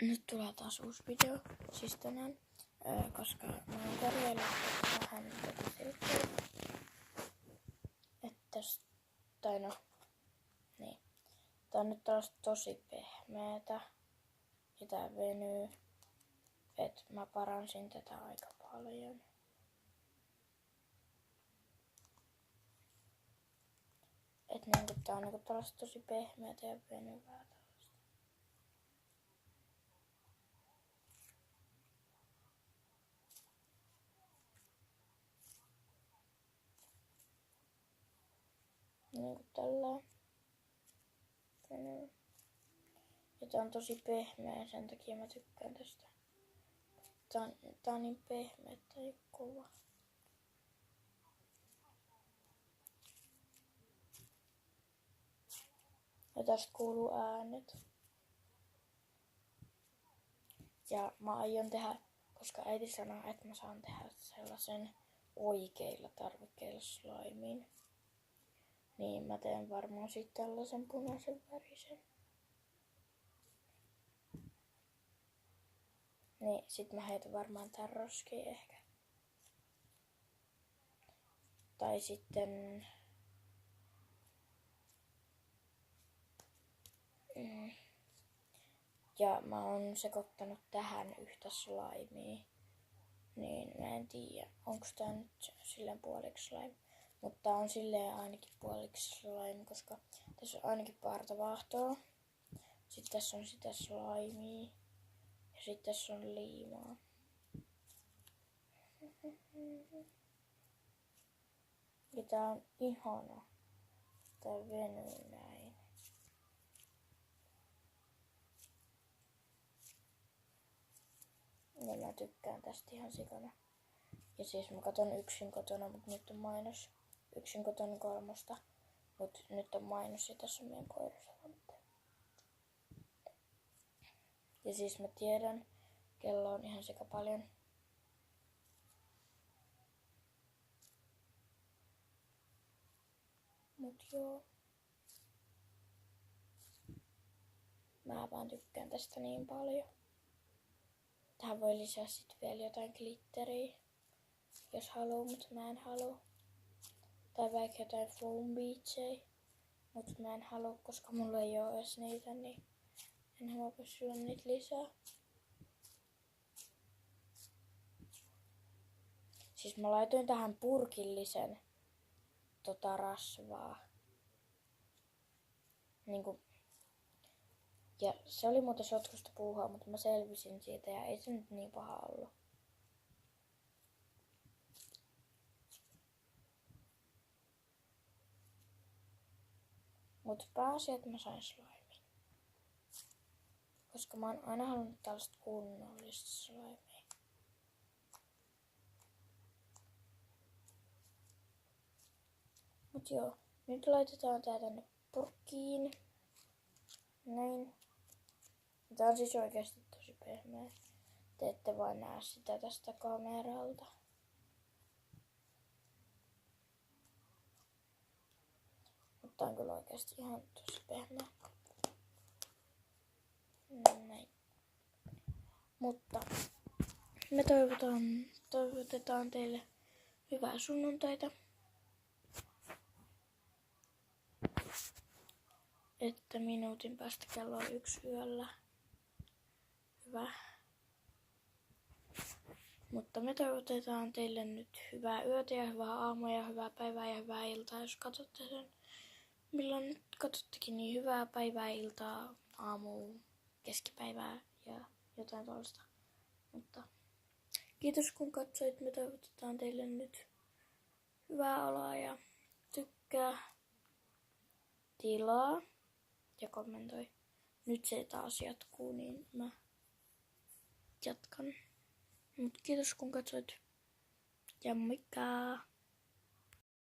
Nyt tulee taas uusi video, siis tänään, koska mä oon korjaillut vähän tätä silkkiä. Että, tai no, niin. Tää on nyt taas tosi pehmeetä ja tää venyy. Et mä paransin tätä aika paljon. Et niinku tää on niinku tällaista tosi pehmeätä ja venyvää. Niinku tällä. Ja tää on tosi pehmeä, sen takia mä tykkään tästä. Tää on niin pehmeä, että ei kova. Ja tästä kuuluu äänet. Ja mä aion tehdä, koska äiti sanoo, että mä saan tehdä sellaisen oikeilla tarvikkeilla slimin. Niin mä teen varmaan sitten tällaisen punaisen värisen. Niin sit mä heitän varmaan tän roskiin ehkä. Tai sitten ja mä oon sekoittanut tähän yhtä slimea. Niin mä en tiedä, onko tää nyt silleen puoliksi slime. Mutta tää on silleen ainakin puoliksi slime, koska tässä on ainakin partavaahtoa. Sitten tässä on sitä slimea. Ja sitten tässä on liimaa. Ja tää on ihana. Tää venyy näin. Ja mä tykkään tästä ihan sikana. Ja siis mä katon yksin kotona, mut nyt on mainos. Yksin kotona 3. Mut nyt on mainos ja tässä on meidän koirasavantti. Ja siis mä tiedän, kello on ihan sika paljon. Mut joo. Mä vaan tykkään tästä niin paljon. Tähän voi lisää sit vielä jotain glitteriä, jos haluu, mut mä en halua. Tai vaikka jotain foam beadsejä, mut mä en halua, koska mulla ei oo edes niitä, niin enhän mä voi sulla niitä lisää. Siis mä laitoin tähän purkillisen rasvaa. Niinku. Ja se oli muuten sotkusta puuhaa, mutta mä selvisin siitä ja ei se nyt niin paha ollut. Mut pääsi, että mä sain slimin. Koska mä oon aina halunnut tällaista kunnollista slimea. Mut joo, nyt laitetaan tää tänne purkkiin. Näin. Tää on siis oikeesti tosi pehmeä. Te ette vaan näe sitä tästä kameralta. Mutta on kyllä oikeesti ihan tosi pehmeä. Näin. Mutta me toivotetaan teille hyvää sunnuntaita. Että minuutin päästä kello on 1 yöllä. Hyvä. Mutta me toivotetaan teille nyt hyvää yötä ja hyvää aamua ja hyvää päivää ja hyvää iltaa, jos katsotte sen. Milloin nyt katsottekin, niin hyvää päivää, iltaa, aamua, keskipäivää ja jotain tuollaista. Mutta kiitos kun katsoit. Me toivotetaan teille nyt hyvää oloa ja tykkää, tilaa ja kommentoi. Nyt se taas jatkuu, niin mä jatkan. Mut kiitos kun katsoit ja moikka!